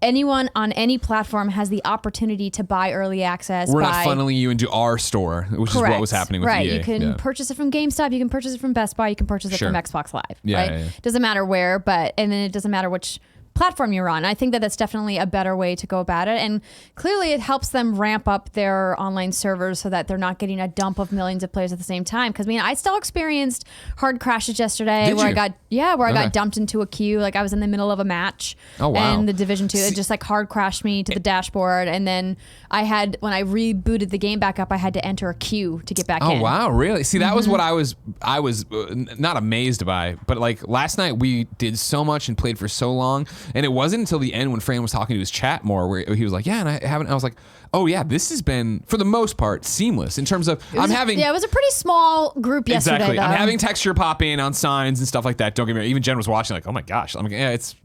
anyone on any platform has the opportunity to buy early access. We're not funneling you into our store, which is what was happening with EA. Right, you can purchase it from GameStop, you can purchase it from Best Buy, you can purchase it from Xbox Live. Right? Doesn't matter where, and then it doesn't matter which platform you're on. I think that that's definitely a better way to go about it, and clearly it helps them ramp up their online servers so that they're not getting a dump of millions of players at the same time. Because I still experienced hard crashes yesterday I got dumped into a queue. Like I was in the middle of a match. Oh wow! And the Division 2, it just like hard crashed me to the dashboard, and then when I rebooted the game back up, I had to enter a queue to get back in. Oh wow, really? See, that was what I was not amazed by, but like last night we did so much and played for so long. And it wasn't until the end when Fran was talking to his chat more where he was like, yeah, and I was like, oh yeah, this has been, for the most part, seamless in terms of it was a pretty small group yesterday. Exactly. Though. I'm having texture pop in on signs and stuff like that. Don't get me wrong. Even Jen was watching like, oh my gosh. I'm like, yeah, it's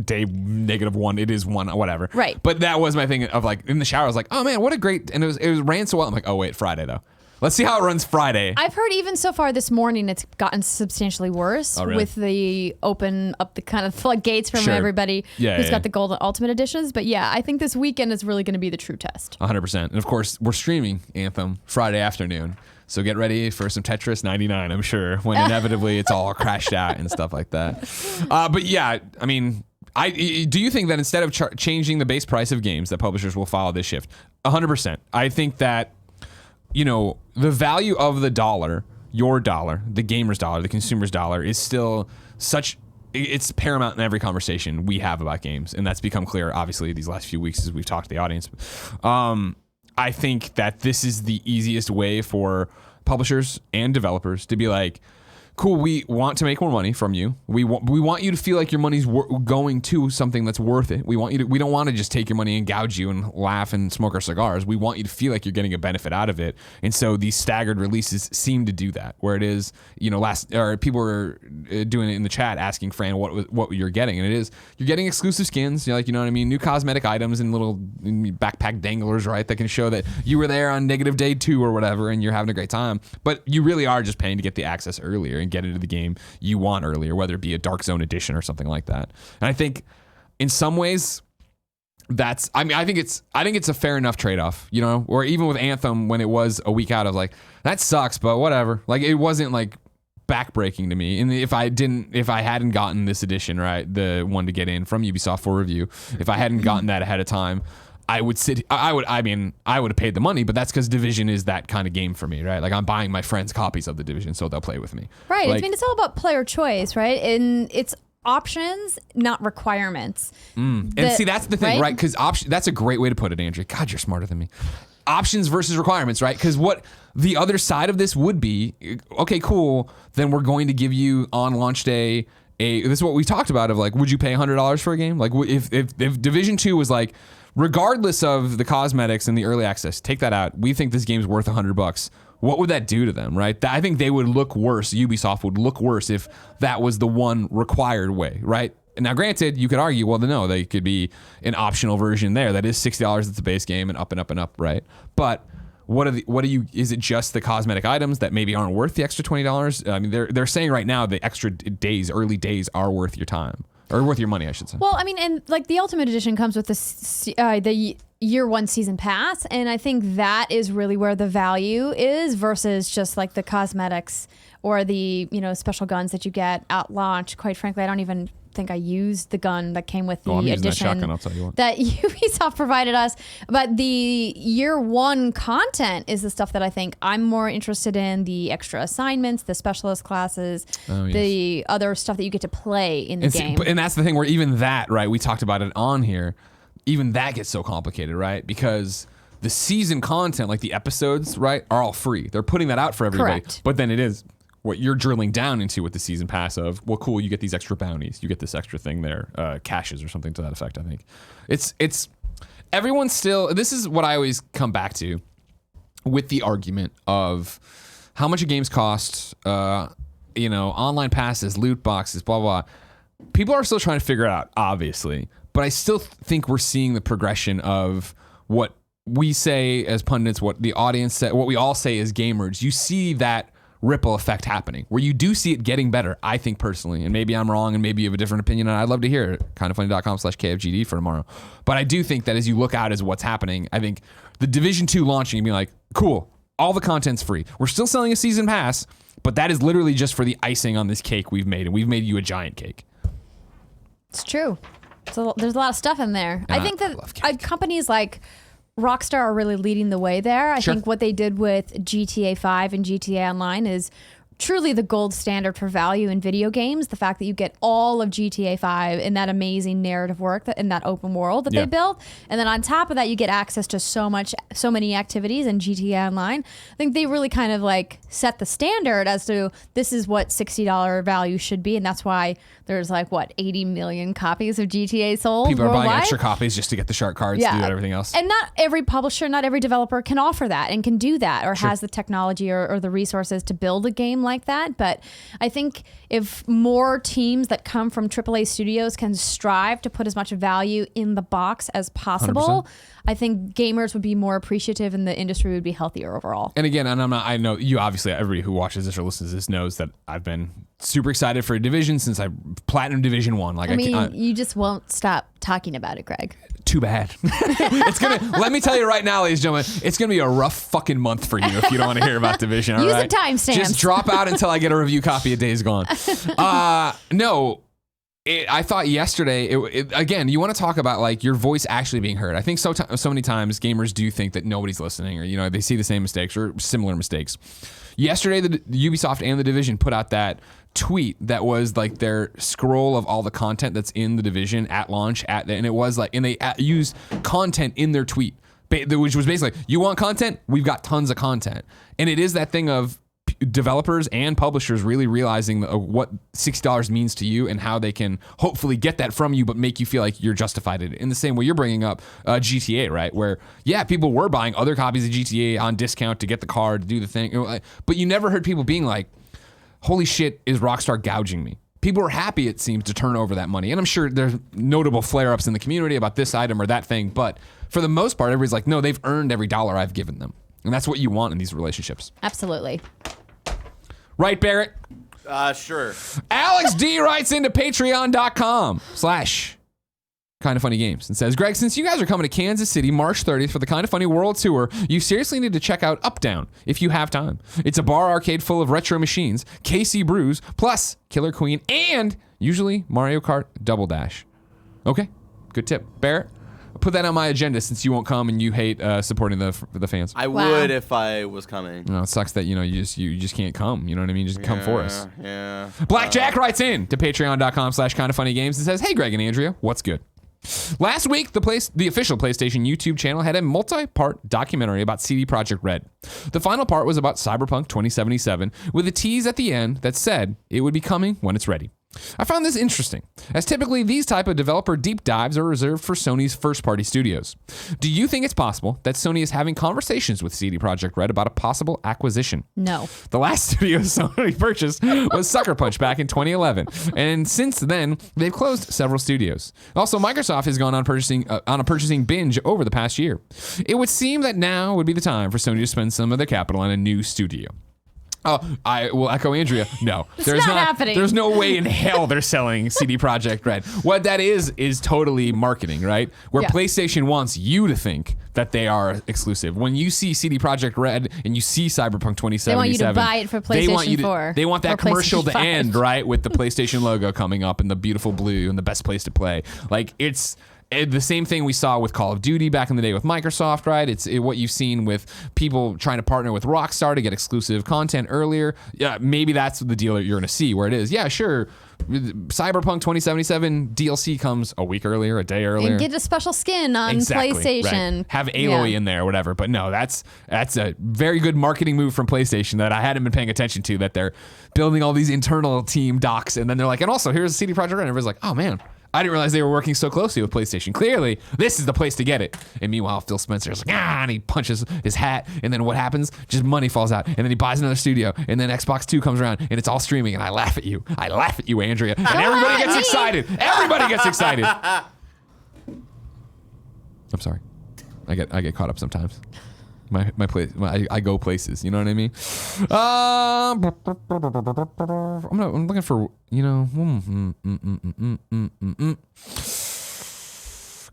day -1. It is 1, whatever. Right. But that was my thing of like, in the shower, I was like, oh man, what a great, and it ran so well. I'm like, oh wait, Friday though. Let's see how it runs Friday. I've heard even so far this morning it's gotten substantially worse with the open up the kind of floodgates from everybody who's got the Gold and Ultimate editions. But yeah, I think this weekend is really going to be the true test. 100%. And of course, we're streaming Anthem Friday afternoon. So get ready for some Tetris 99, I'm sure, when inevitably it's all crashed out and stuff like that. But yeah, I mean, do you think that instead of changing the base price of games, that publishers will follow this shift? 100%. I think that the value of the dollar, your dollar, the gamer's dollar, the consumer's dollar is still it's paramount in every conversation we have about games. And that's become clear, obviously, these last few weeks as we've talked to the audience. I think that this is the easiest way for publishers and developers to be like, cool, we want to make more money from you. We want you to feel like your money's going to something that's worth it. We don't want to just take your money and gouge you and laugh and smoke our cigars. We want you to feel like you're getting a benefit out of it. And so these staggered releases seem to do that, where it is, people were doing it in the chat asking Fran what you're getting. And it is, you're getting exclusive skins, you know what I mean? New cosmetic items and little backpack danglers, right? That can show that you were there on negative day 2 or whatever and you're having a great time. But you really are just paying to get the access earlier and get into the game you want earlier, whether it be a Dark Zone edition or something like that. And I think in some ways I think it's a fair enough trade-off, or even with Anthem when it was a week out, I was like, that sucks, but whatever. Like it wasn't like backbreaking to me. And if I hadn't gotten this edition, right, the one to get in from Ubisoft for review, if I hadn't gotten that ahead of time, I would have paid the money, but that's because Division is that kind of game for me, right? Like I'm buying my friends copies of the Division so they'll play with me. Right. Like, I mean, it's all about player choice, right? And it's options, not requirements. And see, that's the thing, right? Because that's a great way to put it, Andrea. God, you're smarter than me. Options versus requirements, right? Because what the other side of this would be, okay, cool, then we're going to give you on launch day this is what we talked about of like, would you pay $100 for a game? Like if Division 2 was like, regardless of the cosmetics and the early access, take that out, we think this game's worth $100. What would that do to them, right? I think they would look worse. Ubisoft would look worse if that was the one required way, right? Now, granted, you could argue, well, no, they could be an optional version there that is $60 at the base game and up and up and up, right? But is it just the cosmetic items that maybe aren't worth the extra $20? I mean, they're saying right now the extra early days are worth your time. Or worth your money, I should say. Well, I mean, and like the Ultimate Edition comes with the year one season pass, and I think that is really where the value is versus just like the cosmetics or the special guns that you get at launch. Quite frankly, I don't even think I used the gun that came with the I'm using edition that shotgun, I'll tell you what. that Ubisoft provided us. But the year one content is the stuff that I think I'm more interested in, the extra assignments, the specialist classes, the other stuff that you get to play in the game. And that's the thing where even that, right, we talked about it on here, even that gets so complicated, right? Because the season content, like the episodes, right, are all free. They're putting that out for everybody. Correct. But then it is what you're drilling down into with the season pass of, well, cool, you get these extra bounties. You get this extra thing there, caches or something to that effect, I think. It's everyone's still, this is what I always come back to with the argument of how much a games cost, online passes, loot boxes, blah, blah, blah. People are still trying to figure it out, obviously. But I still think we're seeing the progression of what we say as pundits, what the audience say, what we all say as gamers. You see that ripple effect happening where you do see it getting better, I think personally, and maybe I'm wrong and maybe you have a different opinion, and I'd love to hear it. kindoffunny.com/KFGD for tomorrow. But I do think that as you look out as what's happening, I think the Division 2 launching and being like, cool, all the content's free. We're still selling a season pass, but that is literally just for the icing on this cake we've made, and we've made you a giant cake. It's true. So there's a lot of stuff in there. And I think that companies like Rockstar are really leading the way there. I think what they did with GTA 5 and GTA Online is truly the gold standard for value in video games. The fact that you get all of GTA 5 in that amazing narrative work in that open world that they built. And then on top of that, you get access to so many activities in GTA Online. I think they really kind of like set the standard as to this is what $60 value should be. And that's why there's 80 million copies of GTA sold. People are worldwide. buying extra copies just to get the shark cards to do everything else. And not every publisher, not every developer can offer that and can do that or has the technology or the resources to build a game like that. But I think if more teams that come from AAA studios can strive to put as much value in the box as possible, 100%. I think gamers would be more appreciative and the industry would be healthier overall. And again, I know you obviously, everybody who watches this or listens to this knows that I've been super excited for a Division since I Platinum Division 1. Like you just won't stop talking about it, Greg. Too bad. Let me tell you right now, ladies and gentlemen, it's gonna be a rough fucking month for you if you don't want to hear about Division. All Use right? the timestamps. Just drop out until I get a review copy of Days Gone. I thought yesterday, again, you want to talk about your voice actually being heard. I think so many times gamers do think that nobody's listening or, they see the same mistakes or similar mistakes. Yesterday, the Ubisoft and the Division put out that tweet that was their scroll of all the content that's in the Division at launch and it was and they used content in their tweet, which was basically, you want content? We've got tons of content. And it is that thing of developers and publishers really realizing what $60 means to you and how they can hopefully get that from you but make you feel like you're justified in the same way you're bringing up GTA, right? Where people were buying other copies of GTA on discount to get the card to do the thing, but you never heard people being like, holy shit, is Rockstar gouging me? People are happy, it seems, to turn over that money. And I'm sure there's notable flare-ups in the community about this item or that thing, but for the most part, everybody's like, no, they've earned every dollar I've given them. And that's what you want in these relationships. Absolutely. Right, Barrett? Sure. Alex D writes into patreon.com/ Kind of Funny Games and says, Greg, since you guys are coming to Kansas City March 30th for the Kind of Funny World Tour, you seriously need to check out UpDown if you have time. It's a bar arcade full of retro machines, KC brews, plus Killer Queen, and usually Mario Kart Double Dash. Okay, good tip. Barrett, put that on my agenda since you won't come and you hate supporting the fans. I would if I was coming. No, it sucks that you just can't come. You know what I mean? Just come for us. Yeah. Blackjack writes in to patreon.com/kindoffunnygames and says, hey, Greg and Andrea, what's good? Last week, the official PlayStation YouTube channel had a multi-part documentary about CD Projekt Red. The final part was about Cyberpunk 2077, with a tease at the end that said it would be coming when it's ready. I found this interesting, as typically these type of developer deep dives are reserved for Sony's first-party studios. Do you think it's possible that Sony is having conversations with CD Projekt Red about a possible acquisition? No. The last studio Sony purchased was Sucker Punch back in 2011, and since then, they've closed several studios. Also, Microsoft has gone on a purchasing binge over the past year. It would seem that now would be the time for Sony to spend some of their capital on a new studio. Oh, I will echo Andrea. No, It's not happening. There's no way in hell they're selling CD Projekt Red. What that is totally marketing, right? Where Yeah. PlayStation wants you to think that they are exclusive. When you see CD Projekt Red and you see Cyberpunk 2077, They want you to buy it for PlayStation 4 They want that or commercial PlayStation to 5. end, right, with the PlayStation logo coming up and the beautiful blue and the best place to play. Like it's the same thing we saw with Call of Duty back in the day with Microsoft, right? It's what you've seen with people trying to partner with Rockstar to get exclusive content earlier. Yeah, maybe that's the deal that you're going to see where it is. Yeah, sure. Cyberpunk 2077 DLC comes a week earlier, a day earlier. And get a special skin on PlayStation. Right. Have Aloy in there or whatever. But no, that's a very good marketing move from PlayStation that I hadn't been paying attention to, that they're building all these internal team docs. And then they're like, and also here's CD Projekt Red. And everybody's like, oh man, I didn't realize they were working so closely with PlayStation. Clearly, this is the place to get it. And meanwhile, Phil Spencer's like, and he punches his hat. And then what happens? Just money falls out. And then he buys another studio. And then Xbox 2 comes around and it's all streaming. And I laugh at you. I laugh at you, Andrea. And everybody gets excited. Everybody gets excited. I'm sorry. I get caught up sometimes. I go places, you know what I mean? I'm looking for,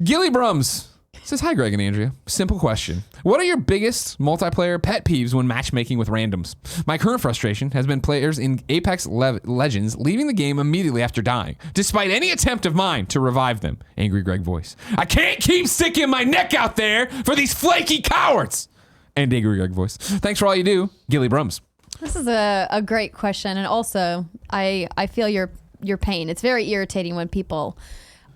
Gilly Brums says, hi, Greg and Andrea. Simple question. What are your biggest multiplayer pet peeves when matchmaking with randoms? My current frustration has been players in Apex Legends leaving the game immediately after dying, despite any attempt of mine to revive them. Angry Greg voice. I can't keep sticking my neck out there for these flaky cowards. And Angry Greg voice. Thanks for all you do, Gilly Brums. This is a great question, and also I feel your pain. It's very irritating when people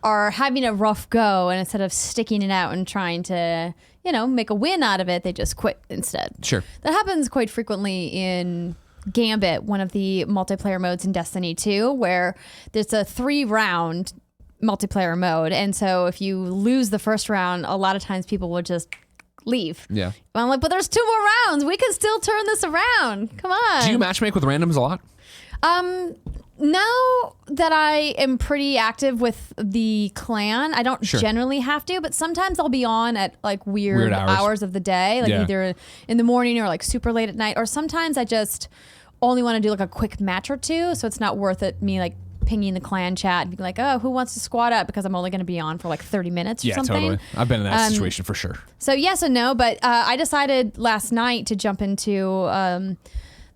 are having a rough go, and instead of sticking it out and trying to make a win out of it, they just quit instead. Sure. That happens quite frequently in Gambit, one of the multiplayer modes in Destiny 2, where there's a 3-round multiplayer mode, and so if you lose the first round, a lot of times people will just leave. Yeah. I'm like, but there's 2 more rounds. We can still turn this around. Come on. Do you matchmake with randoms a lot? Now that I am pretty active with the clan, I don't Sure. generally have to, but sometimes I'll be on at like weird hours of the day, like either in the morning or like super late at night, or sometimes I just only want to do like a quick match or two, so it's not worth it me like pinging the clan chat and be like, oh, who wants to squad up, because I'm only going to be on for like 30 minutes or something. Totally. I've been in that situation for sure. So yes and no, but I decided last night to jump into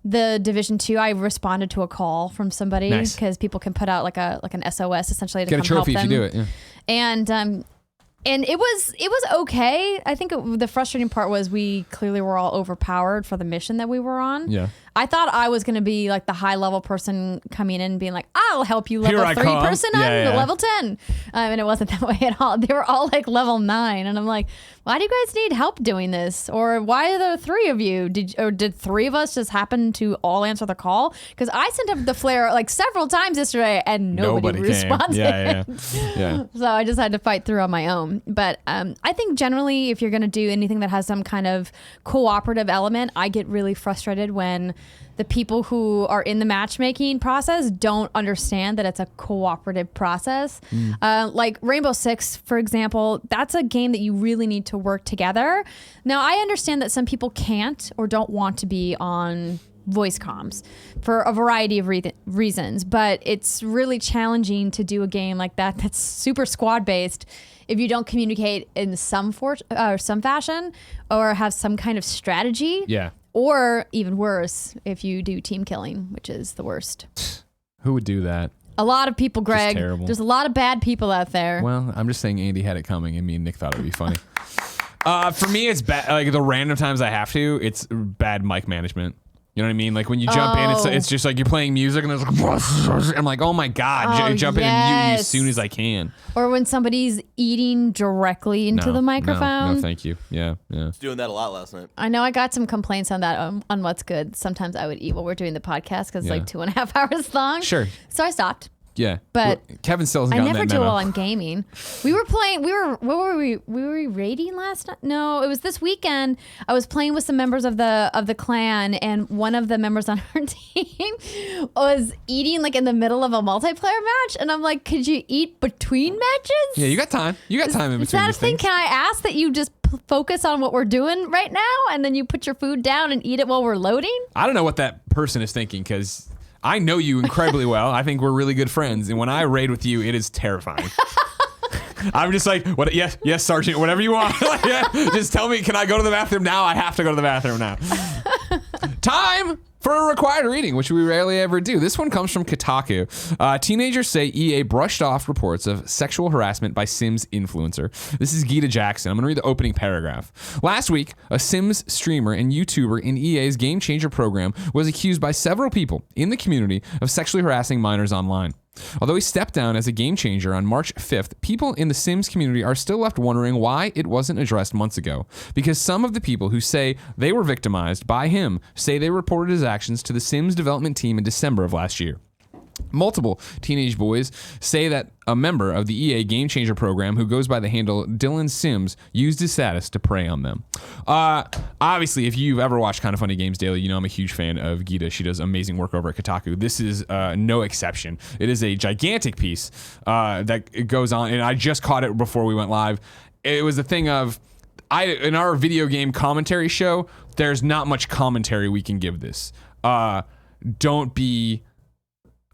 the Division 2. I responded to a call from somebody because people can put out like an SOS essentially to get come a trophy help if them. you do it. Yeah. And it was okay. I think the frustrating part was we clearly were all overpowered for the mission that we were on. Yeah. I thought I was going to be like the high level person coming in and being like, I'll help you level 3 person on level 10. And it wasn't that way at all. They were all like level 9. And I'm like, why do you guys need help doing this? Or why are there 3 of you? Did 3 of us just happen to all answer the call? Because I sent up the flare like several times yesterday and nobody responded. Yeah. So I just had to fight through on my own. But I think generally if you're going to do anything that has some kind of cooperative element, I get really frustrated when the people who are in the matchmaking process don't understand that it's a cooperative process. Like Rainbow Six, for example, that's a game that you really need to work together. Now, I understand that some people can't or don't want to be on voice comms for a variety of reasons. But it's really challenging to do a game like that that's super squad based if you don't communicate in some fashion or have some kind of strategy. Yeah. Or even worse, if you do team killing, which is the worst. Who would do that? A lot of people, Greg. terrible. There's a lot of bad people out there. Well, I'm just saying Andy had it coming, and me and Nick thought it would be funny. For me, it's bad. Like the random times I have to, it's bad mic management. You know what I mean? Like when you jump in, it's just like you're playing music and it's like, I'm like, oh my God, jump in and mute you as soon as I can. Or when somebody's eating directly into the microphone. No, thank you. Yeah. I was doing that a lot last night. I know I got some complaints on that on What's Good. Sometimes I would eat while we're doing the podcast because it's like 2.5 hours long. Sure. So I stopped. Yeah. But well, Kevin still hasn't I gotten never that do memo. while I'm gaming. What were we raiding last night? No, it was this weekend. I was playing with some members of the clan, and one of the members on our team was eating like in the middle of a multiplayer match, and I'm like, could you eat between matches? Yeah, you got time. You got time in between Is that a these thing? things. Can I ask that you just focus on what we're doing right now, and then you put your food down and eat it while we're loading? I don't know what that person is thinking because I know you incredibly well. I think we're really good friends, and when I raid with you, it is terrifying. I'm just like, what? Yes, Sergeant, whatever you want. Just tell me, can I go to the bathroom now? I have to go to the bathroom now. Time for a required reading, which we rarely ever do. This one comes from Kuchoco. Teenagers say EA brushed off reports of sexual harassment by Sims influencer. This is Gita Jackson. I'm going to read the opening paragraph. Last week, a Sims streamer and YouTuber in EA's Game Changer program was accused by several people in the community of sexually harassing minors online. Although he stepped down as a game changer on March 5th, people in the Sims community are still left wondering why it wasn't addressed months ago. Because some of the people who say they were victimized by him say they reported his actions to the Sims development team in December of last year. Multiple teenage boys say that a member of the EA Game Changer program who goes by the handle Dylan Sims used his status to prey on them. Obviously, if you've ever watched Kind of Funny Games Daily, you know I'm a huge fan of Gita. She does amazing work over at Kotaku. This is no exception. It is a gigantic piece that goes on, and I just caught it before we went live. It was a thing of, in our video game commentary show, there's not much commentary we can give this. Don't be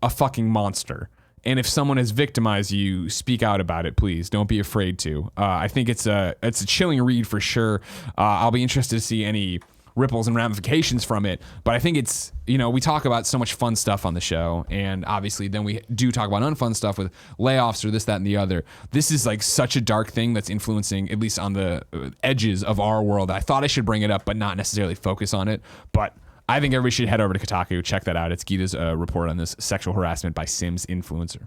a fucking monster. And if someone has victimized you, speak out about it, please. Don't be afraid to. I think it's a chilling read for sure. I'll be interested to see any ripples and ramifications from it. But I think it's, we talk about so much fun stuff on the show. And obviously then we do talk about unfun stuff with layoffs or this, that, and the other. This is like such a dark thing that's influencing, at least on the edges of our world. I thought I should bring it up, but not necessarily focus on it. But I think everybody should head over to Kotaku, check that out. It's Gita's report on this sexual harassment by Sims influencer.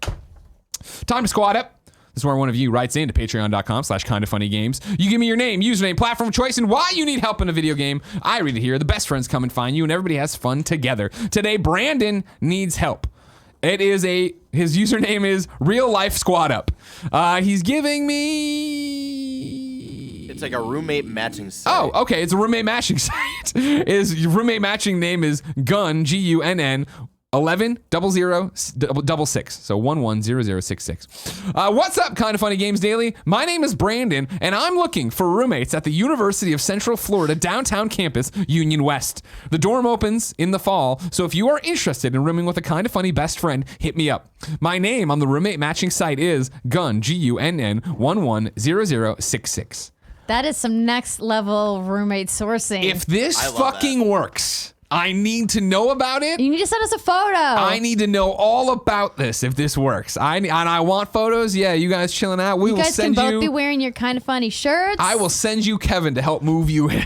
Time to squad up. This is where one of you writes in to patreon.com/kindoffunnygames. You give me your name, username, platform of choice, and why you need help in a video game. I read it here. The best friends come and find you, and everybody has fun together. Today, Brandon needs help. His username is Real Life Squad Up. He's giving me... It's like a roommate matching site. Oh, okay. It's a roommate matching site. His roommate matching name is Gunn, Gunn, 110066. So 110066. What's up, Kind of Funny Games Daily? My name is Brandon, and I'm looking for roommates at the University of Central Florida downtown campus, Union West. The dorm opens in the fall, so if you are interested in rooming with a Kind of Funny best friend, hit me up. My name on the roommate matching site is Gunn, Gunn, 110066. That is some next level roommate sourcing. If this fucking works, I need to know about it. You need to send us a photo. I need to know all about this if this works. I want photos. Yeah, you guys chilling out. We you will guys send can both be wearing your Kind of Funny shirts. I will send you Kevin to help move you in.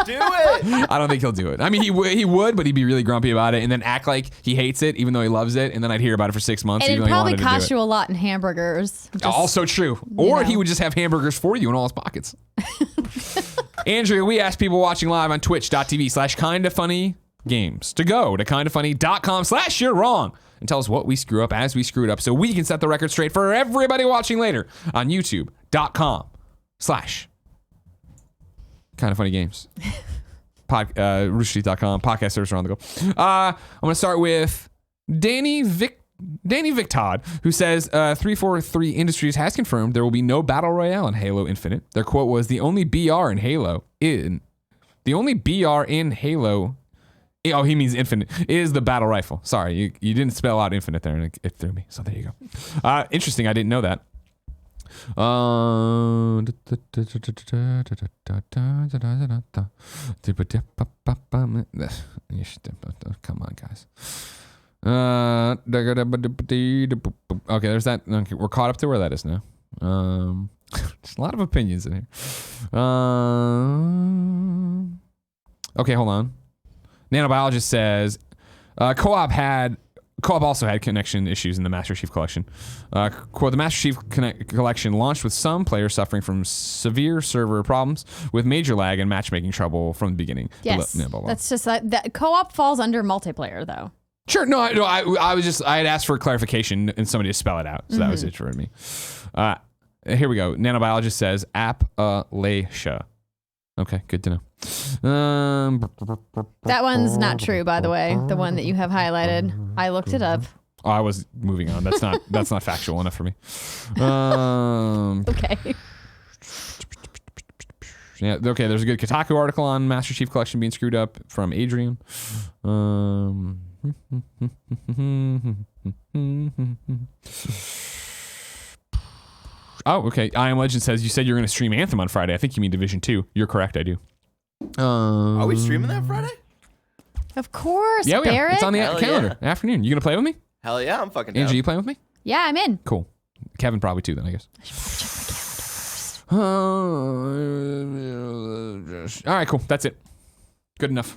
Do it. I don't think he'll do it. I mean, he would, but he'd be really grumpy about it and then act like he hates it, even though he loves it. And then I'd hear about it for 6 months. And even it'd though he probably wanted to do cost it. you a lot in hamburgers. Also true. Or he would just have hamburgers for you in all his pockets. Andrea, we asked people watching live on twitch.tv/kindoffunnygames to go to kindoffunny.com/you're wrong and tell us what we screw up as we screwed up so we can set the record straight for everybody watching later on youtube.com/kindoffunnygames. Roosterteeth.com, podcast service around the go. I'm going to start with Danny Victod, who says 343 Industries has confirmed there will be no battle royale in Halo Infinite. Their quote was, the only BR in Halo Oh, he means infinite. It is the battle rifle. Sorry, you didn't spell out infinite there, and it threw me. So there you go. Interesting. I didn't know that. Come on, guys. Okay, there's that. Okay, we're caught up to where that is now. There's a lot of opinions in here. Okay, hold on. Nanobiologist says co-op also had connection issues in the Master Chief Collection. Quote, the Master Chief Collection launched with some players suffering from severe server problems with major lag and matchmaking trouble from the beginning. Yes, Blah, blah, blah. that's just that co-op falls under multiplayer though. Sure, I had asked for clarification and somebody to spell it out, so that was it for me. Here we go. Nanobiologist says Appalachia. Okay, good to know. That one's not true, by the way. The one that you have highlighted. I looked it up. Oh, I was moving on. That's not factual enough for me. Okay. Yeah. Okay. There's a good Kotaku article on Master Chief Collection being screwed up from Adrian. Oh, okay. I Am Legend says you said you're going to stream Anthem on Friday. I think you mean Division 2. You're correct. I do. Are we streaming that Friday? Of course, Yeah, Barrett. It's on the Hell calendar. yeah. Afternoon. You going to play with me? Hell yeah, I'm fucking down. Angie, you playing with me? Yeah, I'm in. Cool. Kevin probably too then, I guess. I should probably check my calendar first. All right, cool. That's it. Good enough.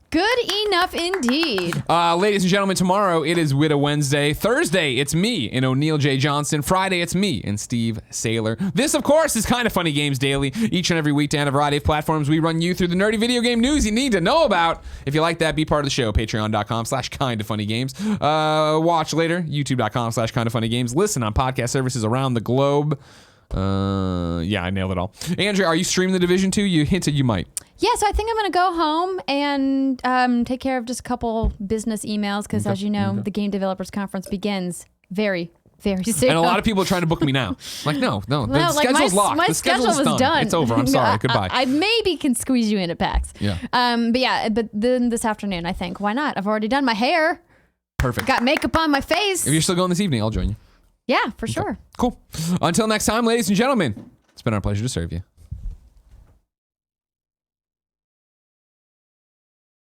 Good enough indeed. Ladies and gentlemen, tomorrow it is Widow Wednesday. Thursday, it's me and O'Neal J. Johnson. Friday, it's me and Steve Saylor. This, of course, is Kinda Funny Games Daily. Each and every weekday on a variety of platforms, we run you through the nerdy video game news you need to know about. If you like that, be part of the show. Patreon.com/kindafunnygames. Watch later. YouTube.com/kindafunnygames. Listen on podcast services around the globe. Yeah, I nailed it all. Andrea, are you streaming The Division 2? You hinted you might. Yeah, so I think I'm going to go home and take care of just a couple business emails because, as you know, the Game Developers Conference begins very, very soon. And a lot of people are trying to book me now. Like, no. The schedule's locked. My The schedule schedule's was done. It's over. I'm sorry. Goodbye. I maybe can squeeze you in at PAX. Yeah. But then this afternoon, I think, why not? I've already done my hair. Perfect. Got makeup on my face. If you're still going this evening, I'll join you. Yeah, for sure. Cool. Until next time, ladies and gentlemen, it's been our pleasure to serve you.